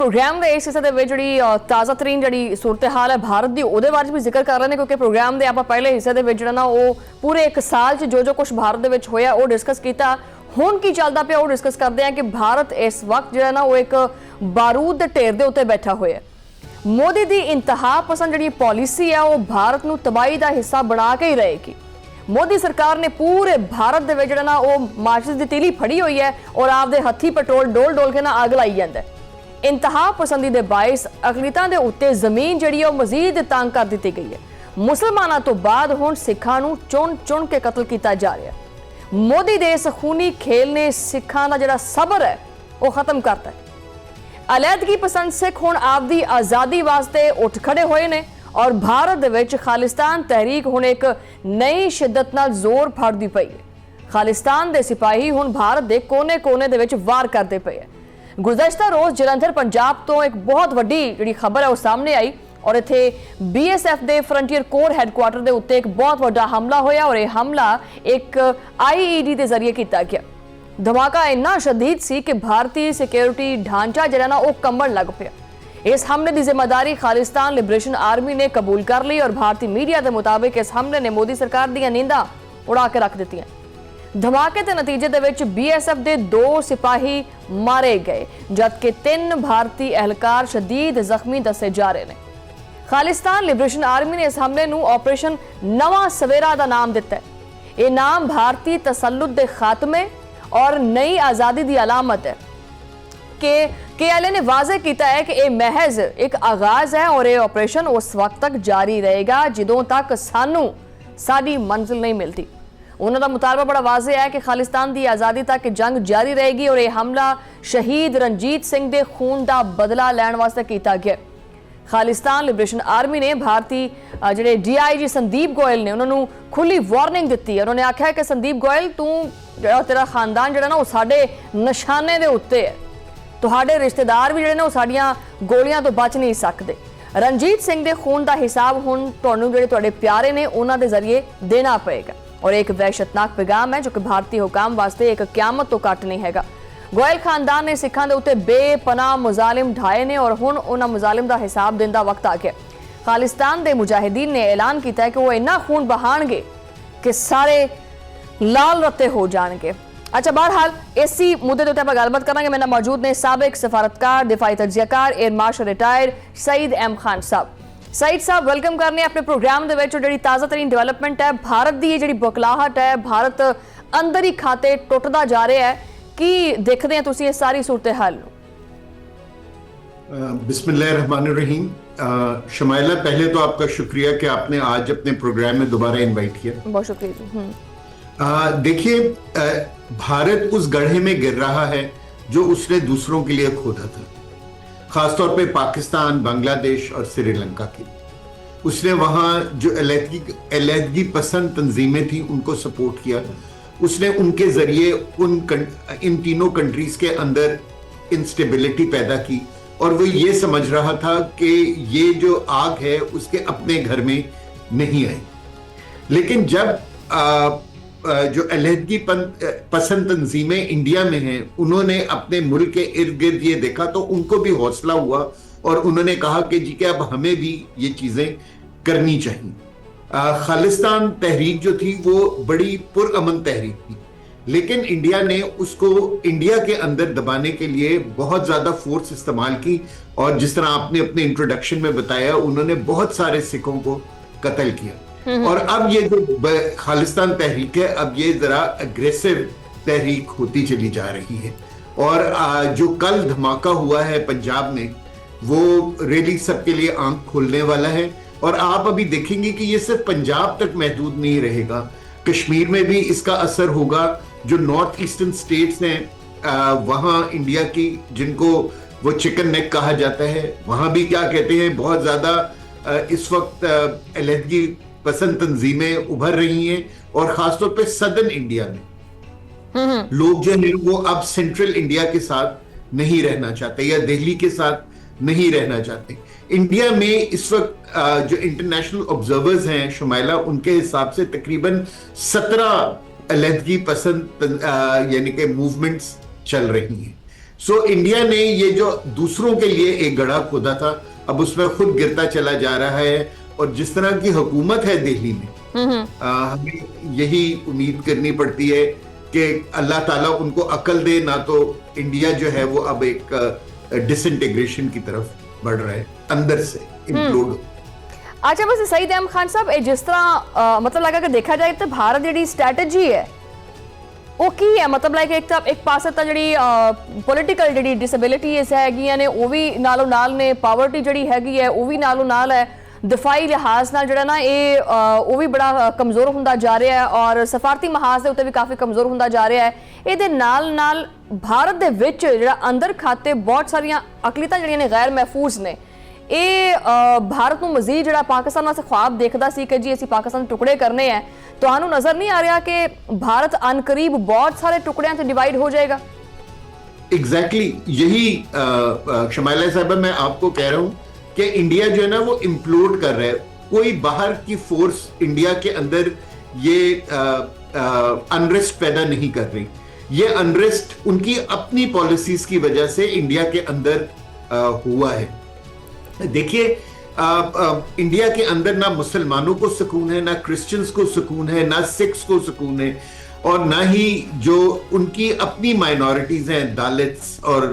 Programme के इस हिस्से ਦੇ ਵਿੱਚ ਜਿਹੜੀ ਤਾਜ਼ਾ ਤਰੀਨ ਜਿਹੜੀ ਸੂਰਤ-ਹਾਲ ਹੈ ਭਾਰਤ ਦੀ ਉਹਦੇ ਬਾਰੇ ਵੀ ਜ਼ਿਕਰ ਕਰ ਰਹੇ ਨੇ ਕਿਉਂਕਿ ਪ੍ਰੋਗਰਾਮ ਦੇ ਆਪਾਂ ਪਹਿਲੇ ਹਿੱਸੇ ਦੇ ਵਿੱਚ ਜਿਹੜਾ ਨਾ ਉਹ ਪੂਰੇ ਇੱਕ ਸਾਲ 'ਚ ਜੋ ਕੁਝ ਭਾਰਤ ਦੇ ਵਿੱਚ ਹੋਇਆ ਉਹ ਡਿਸਕਸ ਕੀਤਾ। ਹੁਣ ਕੀ ਚੱਲਦਾ ਪਿਆ ਉਹ ਡਿਸਕਸ ਕਰਦੇ ਆ ਕਿ ਭਾਰਤ ਇਸ ਵਕਤ ਜਿਹੜਾ ਨਾ ਉਹ ਇੱਕ ਬਾਰੂਦ ਦੇ ਢੇਰ ਦੇ ਉੱਤੇ ਬੈਠਾ ਹੋਇਆ ਹੈ। ਮੋਦੀ ਦੀ ਇੰਤਹਾ ਪਸੰਦ ਜਿਹੜੀ ਪਾਲਿਸੀ ਹੈ ਉਹ ਭਾਰਤ ਨੂੰ ਤਬਾਹੀ ਦਾ ਹਿੱਸਾ ਬਣਾ ਕੇ ਹੀ ਰਹੇਗੀ। मोदी सरकार ने पूरे भारत दे विच ना वो माचिस दी तीली फड़ी हुई है और आपदे हत्थी पेट्रोल डोल डोल के ना अग लाई जांदा है। इंतहा पसंदी दे बाइस अकलीतां दे उत्ते जमीन जिहड़ी है मजीद तंग कर दी गई है। मुसलमानां तो बाद हुण सिखां नूं चुन चुन के कतल किया जा रहा है। मोदी दे इस खूनी खेल ने सिखां दा जिहड़ा सबर है वो खत्म करता है। अलैदगी पसंद सिख हुण आपदी आज़ादी वास्ते उठ खड़े होए ने और भारत दे विच खालिस्तान तहरीक हुण एक नई शिद्दत नाल जोर फड़दी पई है। खालिस्तान दे सिपाही हुण भारत दे कोने कोने दे विच वार करदे पए है। गुज़श्ता रोज़ जलंधर पंजाब तो एक बहुत वड्डी जिहड़ी खबर है वो सामने आई और इत्थे BSF दे फ्रंटियर कोर हैडक्वार्टर दे उत्ते एक बहुत वड्डा हमला होया और यह हमला एक IED दे जरिए किया गया। धमाका इन्ना शदीद सी कि भारतीय सिक्योरिटी ढांचा जिहड़ा ना वो कंबण लग पिया। इस हमले की जिम्मेदारी खालिस्तान लिबरेशन आर्मी ने कबूल कर ली और भारतीय मीडिया के मुताबिक इस हमले ने मोदी सरकार दी नींदा उड़ा के रख दी। धमाके के नतीजे दे विच BSF के 2 सिपाही मारे गए जबकि 3 भारतीय एहलकार शदीद जख्मी दसे जा रहे हैं। खालिस्तान लिबरेशन आर्मी ने इस हमले नूं ऑपरेशन नवा सवेरा का नाम दिता है। यह नाम भारतीय तसल्लुत के खात्मे और नई आज़ादी की अलामत है कि KLA ने वाजे किया है कि यह महज एक आगाज है और यह ऑपरेशन उस वक्त तक जारी रहेगा जदों तक सानू साडी मंजिल नहीं मिलती। उन्होंने मुतालबा बड़ा वाजे है कि खालिस्तान की आज़ादी तक जंग जारी रहेगी और यह हमला शहीद रणजीत सिंह के खून का बदला लैण वास्ते किया गया। खालिस्तान लिबरेशन आर्मी ने भारतीय जिहड़े DIG संदीप गोयल ने उन्होंने खुली वार्निंग दी है। उन्होंने आख्या कि संदीप गोयल तू तेरा खानदान जिहड़ा ना वो साडे निशाने दे उत्ते है। तुहाडे रिश्तेदार भी जिहड़े ने साडियां गोलियां तो बच नहीं सकते। रणजीत सिंह के खून का हिसाब हुण तुहानूं जिहड़े तुहाडे प्यारे ने उन्हां दे जरिए देना पएगा और एक वहशतनाक पैगाम है जो कि भारतीय हुकाम वास्ते एक क्यामत तो घट नहीं हैगा। गोयल खानदान ने सिखां दे उत्ते बेपनाह मुजालिम ढाए ने और हुण उन्हां मुजालिम दा हिसाब देण दा वक्त आ गया। खालिस्तान दे मुजाहिदीन ने ऐलान किया है कि वो इन्ना खून बहाणगे कि सारे लाल रत्ते हो जाणगे। अच्छा, बहरहाल इसी मुद्दे के उत्ते आपां गलबात करांगे। मेरे नाल मौजूद ने साबिक सफारतकार दिफाई तजियाकार air marshal retired Saeed M Khan साहब। सईद साहब वेलकम करने अपने प्रोग्राम दे विच। जिहड़ी ताज़ा तरीन डेवलपमेंट है भारत की जिहड़ी बौखलाहट है भारत अंदर ही खाते टुटदा जा रहा है की देखते हैं तुसीं इस सारी सूरत हाल नूं? बिस्मिल्लाहिर्रहमानिर्रहीम। शमाइला, पहले तो आपका शुक्रिया कि आपने आज अपने प्रोग्राम में दोबारा इनवाइट किया। बहुत शुक्रिया। देखिए, भारत उस गड्ढे में गिर रहा है जो उसने दूसरों के लिए खोदा था, खासतौर पे पाकिस्तान, बांग्लादेश और श्रीलंका की। उसने वहां जो अलैदगी पसंद तंजीमें थी उनको सपोर्ट किया। उसने उनके जरिए इन तीनों कंट्रीज के अंदर इंस्टेबिलिटी पैदा की और वो ये समझ रहा था कि ये जो आग है उसके अपने घर में नहीं आई। लेकिन जब जो अलैदगी पसंद तंजीमें इंडिया में हैं उन्होंने अपने मुल्क के इर्द गिर्द ये देखा तो उनको भी हौसला हुआ और उन्होंने कहा कि जी कि अब हमें भी ये चीजें करनी चाहिए। खालिस्तान तहरीक जो थी वो बड़ी पुरअमन तहरीक थी, लेकिन इंडिया ने उसको इंडिया के अंदर दबाने के लिए बहुत ज्यादा फोर्स इस्तेमाल की और जिस तरह आपने अपने इंट्रोडक्शन में बताया उन्होंने बहुत सारे सिखों को कत्ल किया। और अब ये जो खालिस्तान तहरीक है अब ये जरा अग्रेसिव तहरीक होती चली जा रही है और जो कल धमाका हुआ है पंजाब में वो रियली सबके लिए आंख खोलने वाला है। और आप अभी देखेंगे कि ये सिर्फ पंजाब तक महदूद नहीं रहेगा, कश्मीर में भी इसका असर होगा। जो नॉर्थ ईस्टर्न स्टेट्स हैं वहां इंडिया की जिनको वो चिकन नेक कहा जाता है वहां भी क्या कहते हैं बहुत ज्यादा इस वक्त अलैदगी पसंद तंजीमें उभर रही हैं और खासतौर पे सदर्न इंडिया में लोग जो है वो अब सेंट्रल इंडिया के साथ नहीं रहना चाहते या दिल्ली के साथ नहीं रहना चाहते। इंडिया में इस वक्त जो इंटरनेशनल ऑब्जर्वर्स हैं शुमाइला, उनके हिसाब से तकरीबन 17 अलैदगी पसंद यानी कि मूवमेंट्स चल रही हैं। सो इंडिया ने ये जो दूसरों के लिए एक गड्ढा खोदा था, अब उसमें खुद गिरता चला जा रहा है। और जिस तरह की हुकूमत है दिल्ली में, हमें यही उम्मीद करनी पड़ती है कि अल्लाह ताला उनको अकल दे, ना तो इंडिया जो है वो अब एक डिसइंटीग्रेशन की तरफ बढ़ रहा है, अंदर से इम्प्लोड। अच्छा, बस सईद अहमद खान साहब, जिस तरह मतलब लगा कि देखा जाए तो भारत जी स्ट्रैटेजी है ਉਹ ਕੀ ਹੈ, मतलब ਲਾਈਕ ਇੱਕ ਪਾਸੇ ਤਾਂ ਜਿਹੜੀ ਪੋਲੀਟੀਕਲ ਜਿਹੜੀ ਡਿਸੇਬਿਲਿਟੀਜ਼ ਹੈਗੀਆਂ ਨੇ ਉਹ ਵੀ ਨਾਲੋਂ ਨਾਲ ਨੇ, ਪਾਵਰਟੀ ਜਿਹੜੀ ਹੈਗੀ ਹੈ ਉਹ ਵੀ ਨਾਲੋਂ ਨਾਲ ਹੈ, ਦਿਫਾਈ ਲਿਹਾਜ਼ ਨਾਲ ਜਿਹੜਾ ਨਾ ਇਹ ਉਹ ਵੀ ਬੜਾ ਕਮਜ਼ੋਰ ਹੁੰਦਾ ਜਾ ਰਿਹਾ ਹੈ ਔਰ ਸਫਾਰਤੀ ਮਹਾਜ਼ ਦੇ ਉੱਤੇ ਵੀ ਕਾਫੀ ਕਮਜ਼ੋਰ ਹੁੰਦਾ ਜਾ ਰਿਹਾ ਹੈ। ਇਹਦੇ ਨਾਲ ਨਾਲ ਭਾਰਤ ਦੇ ਵਿੱਚ ਜਿਹੜਾ ਅੰਦਰ ਖਾਤੇ ਬਹੁਤ ਸਾਰੀਆਂ ਅਕਲੀਤਾਂ ਜਿਹੜੀਆਂ ਨੇ ਗੈਰ ਮਹਿਫੂਜ਼ ਨੇ। ਇਹ ਭਾਰਤ ਨੂੰ ਮਜ਼ੀਦ ਜਿਹੜਾ ਪਾਕਿਸਤਾਨ ਵਾਸਤੇ ख्वाब ਦੇਖਦਾ ਸੀ ਕਿ ਜੀ ਅਸੀਂ ਪਾਕਿस्तान ਦੇ ਟੁਕੜੇ ਕਰਨੇ ਹੈ। ਤੁਹਾਨੂੰ ਨਜ਼ਰ नहीं आ रहा कि भारत अनकरीब बहुत सारे टुकड़ियां से डिवाइड हो जाएगा? एग्जैक्टली यही शमाइला साहब मैं आपको कह रहा हूं कि इंडिया जो है ना वो इम्प्लोड कर रहा है। कोई बाहर की फोर्स इंडिया के अंदर ये अनरेस्ट पैदा नहीं कर रही। ये अनरेस्ट उनकी अपनी पॉलिसीज की वजह से इंडिया के अंदर हुआ है। देखिए, इंडिया के अंदर ना मुसलमानों को सुकून है, ना क्रिश्चियंस को सुकून है, ना सिख्स को सुकून है, और ना ही जो उनकी अपनी माइनॉरिटीज हैं, दलित्स और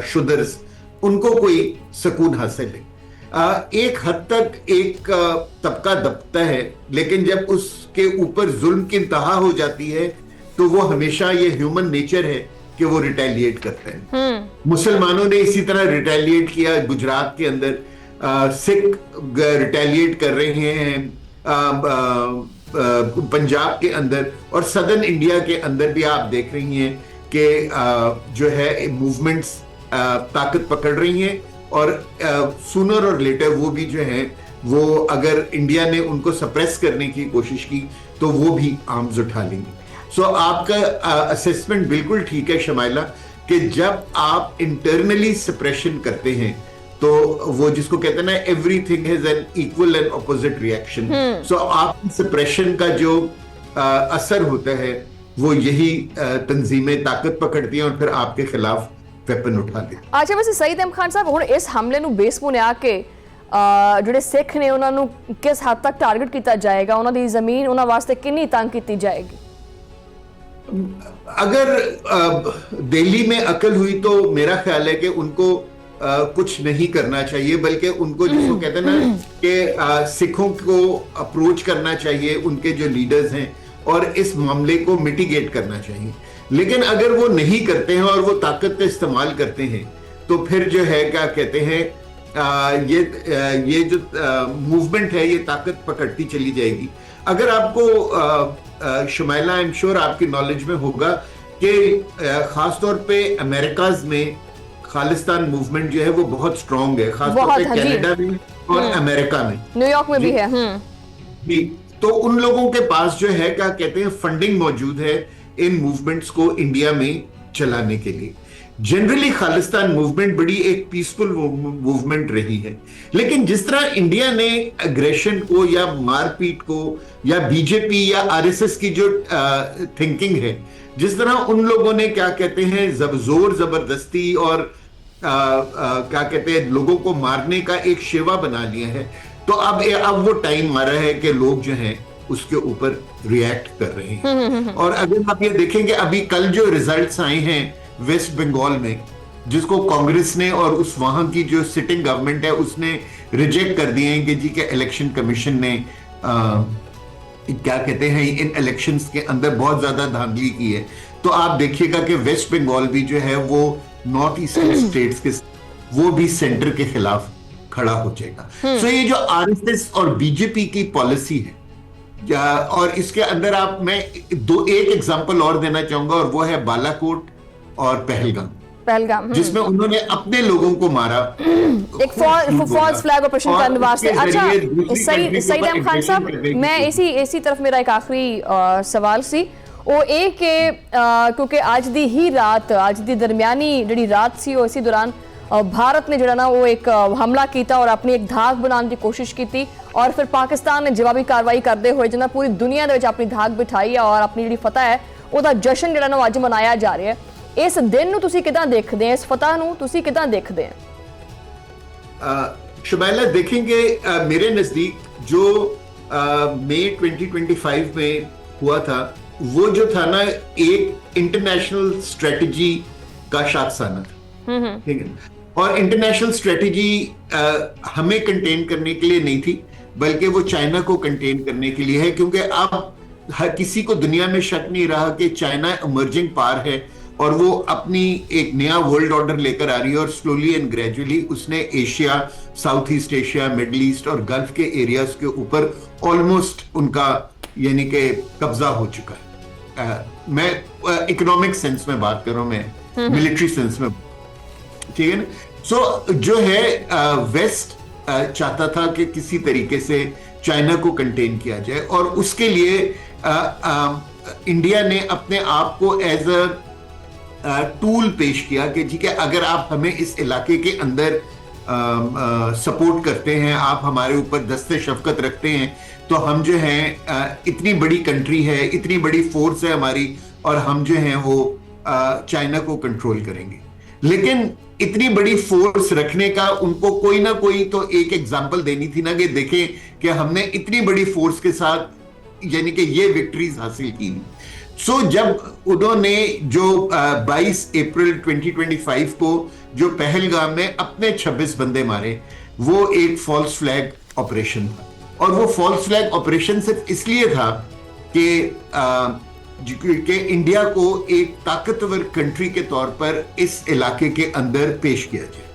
शूदर्स, उनको कोई सुकून हासिल है। एक हद तक एक तबका दबता है, लेकिन जब उसके ऊपर जुल्म की इंतहा हो जाती है तो वो हमेशा, ये ह्यूमन नेचर है कि वो रिटेलिएट करते हैं। मुसलमानों ने इसी तरह रिटेलिएट किया गुजरात के अंदर, सिख रिटेलिएट कर रहे हैं पंजाब के अंदर, और सदर्न इंडिया के अंदर भी आप देख रही हैं कि जो है मूवमेंट्स ताकत पकड़ रही हैं, और सूनर और लेटर वो भी जो है वो, अगर इंडिया ने उनको सप्रेस करने की कोशिश की तो वो भी आर्म्स उठा लेंगे। सो आपका असेसमेंट बिल्कुल ठीक है शमाइला, कि जब आप इंटरनली सप्रेशन करते हैं तो वो जिसको कहते हैं ना, everything has an equal and opposite reaction. So आप सप्रेशन का जो असर होता है वो यही तंजीमें ताकत पकड़ती हैं और फिर आपके खिलाफ वेपन उठा लेती हैं। अच्छा, वैसे सईद अहमद खान साहब, ਹੁਣ ਇਸ ਹਮਲੇ ਨੂੰ ਬੇਸ ਬਣਾ ਕੇ ਜਿਹੜੇ ਸਿੱਖ ਨੇ ਉਹਨਾਂ ਨੂੰ ਕਿਸ ਹੱਦ ਤੱਕ ਟਾਰਗੇਟ ਕੀਤਾ ਜਾਏਗਾ, ਉਹਨਾਂ ਦੀ ਜ਼ਮੀਨ ਉਹਨਾਂ ਵਾਸਤੇ ਕਿੰਨੀ ਤੰਗ ਕੀਤੀ ਜਾਏਗੀ? अगर दिल्ली में अकल हुई तो मेरा ख्याल है कि उनको कुछ नहीं करना चाहिए, बल्कि उनको जिसको कहते हैं ना कि सिखों को अप्रोच करना चाहिए, उनके जो लीडर्स हैं, और इस मामले को मिटिगेट करना चाहिए। लेकिन अगर वो नहीं करते हैं और वो ताकत का इस्तेमाल करते हैं तो फिर जो है क्या कहते हैं, ये जो मूवमेंट है ये ताकत पकड़ती चली जाएगी। अगर आपको शमाइला, आई एम श्योर आपकी नॉलेज में होगा कि खासतौर पे अमेरिकाज में खालिस्तान मूवमेंट जो है वो बहुत स्ट्रॉन्ग है, खासतौर पे कनाडा में और अमेरिका में, न्यूयॉर्क में भी है। भी तो उन लोगों के पास जो है क्या कहते हैं, फंडिंग मौजूद है इन मूवमेंट्स को इंडिया में चलाने के लिए। जनरली खालिस्तान मूवमेंट बड़ी एक पीसफुल मूवमेंट रही है, लेकिन जिस तरह इंडिया ने एग्रेशन को या मारपीट को या बीजेपी या आरएसएस की जो थिंकिंग है, जिस तरह उन लोगों ने क्या कहते हैं जोर जबरदस्ती और क्या कहते हैं लोगों को मारने का एक शेवा बना लिया है, तो अब वो टाइम आ रहा है कि लोग जो हैं उसके ऊपर रिएक्ट कर रहे हैं। और अगर आप ये देखेंगे, अभी कल जो रिजल्ट्स आए हैं वेस्ट बंगाल में, जिसको कांग्रेस ने और उस वहां की जो सिटिंग गवर्नमेंट है उसने रिजेक्ट कर दिए हैं कि जी के इलेक्शन कमीशन ने क्या कहते हैं इन इलेक्शंस के अंदर बहुत ज्यादा धांधली की है। तो आप देखिएगा कि वेस्ट बंगाल भी जो है वो नॉर्थ ईस्टर्न स्टेट्स के वो भी सेंटर के खिलाफ खड़ा हो जाएगा। सो ये जो आरएसएस और बीजेपी की पॉलिसी है, और इसके अंदर मैं एक एग्जांपल और देना चाहूंगा, और वो है बालाकोट और पहलगाम, जिसमें उन्होंने अपने लोगों को मारा एक फॉल्स फ्लैग ऑपरेशन करने वास्ते। अच्छा सईद अहमद खान साहब, मैं इसी तरफ मेरा एक आखिरी सवाल सी ਉਹ ਇਹ ਕਿ ਕਿਉਂਕਿ ਅੱਜ ਦੀ ਹੀ ਰਾਤ, ਅੱਜ ਦੀ ਦਰਮਿਆਨੀ ਜਿਹੜੀ ਰਾਤ ਸੀ, ਉਹ ਇਸੇ ਦੌਰਾਨ भारत ने ਜਿਹੜਾ ਨਾ ਉਹ ਇੱਕ ਹਮਲਾ ਕੀਤਾ और अपनी एक धाक बनाने की कोशिश की और फिर पाकिस्तान ने जवाबी कार्रवाई करते हुए जिन्हें पूरी दुनिया ਦੇ ਵਿੱਚ अपनी धाक बिठाई है और अपनी ਜਿਹੜੀ फतह है ਉਹਦਾ जश्न ਜਿਹੜਾ ਨਾ ਅੱਜ ਮਨਾਇਆ जा रहा है। ਇਸ ਦਿਨ ਨੂੰ ਤੁਸੀਂ ਕਿਦਾਂ ਦੇਖਦੇ ਆ, ਇਸ ਫਤਹ ਨੂੰ ਤੁਸੀਂ ਕਿਦਾਂ ਦੇਖਦੇ ਆ? शुबैला देखेंगे, मेरे नजदीक जो मई 2025 में हुआ था वो जो था ना, एक इंटरनेशनल स्ट्रेटजी का शाखसाना था, ठीक है। और इंटरनेशनल स्ट्रेटजी हमें कंटेन करने के लिए नहीं थी, बल्कि वो चाइना को कंटेन करने के लिए है, क्योंकि अब हर किसी को दुनिया में शक नहीं रहा कि चाइना इमर्जिंग पावर है और वो अपनी एक नया वर्ल्ड ऑर्डर लेकर आ रही है। और स्लोली एंड ग्रेजुअली उसने Asia, south east Asia, middle east और गल्फ के एरियाज के ऊपर ऑलमोस्ट उनका यानी कि कब्जा हो चुका है। मैं इकोनॉमिक सेंस में बात कर रहा हूं, मैं मिलिट्री सेंस में, ठीक है ना। सो जो है वेस्ट चाहता था कि किसी तरीके से चाइना को कंटेन किया जाए, और उसके लिए इंडिया ने अपने आप को एज अ टूल पेश किया कि ठीक है, अगर आप हमें इस इलाके के अंदर सपोर्ट करते हैं, आप हमारे ऊपर दस्ते शफकत रखते हैं, तो हम जो हैं इतनी बड़ी कंट्री है, इतनी बड़ी फोर्स है हमारी, और हम जो हैं वो चाइना को कंट्रोल करेंगे। लेकिन इतनी बड़ी फोर्स रखने का उनको कोई ना कोई तो एक एग्जांपल देनी थी ना, कि देखें कि हमने इतनी बड़ी फोर्स के साथ यानी कि ये विक्ट्रीज हासिल की। सो जब उन्होंने जो 22 अप्रैल 2025 को जो पहलगाम में अपने 26 बंदे मारे, वो एक फॉल्स फ्लैग ऑपरेशन था। और वो फॉल्स फ्लैग ऑपरेशन सिर्फ इसलिए था कि इंडिया को एक ताकतवर कंट्री के तौर पर इस इलाके के अंदर पेश किया जाए।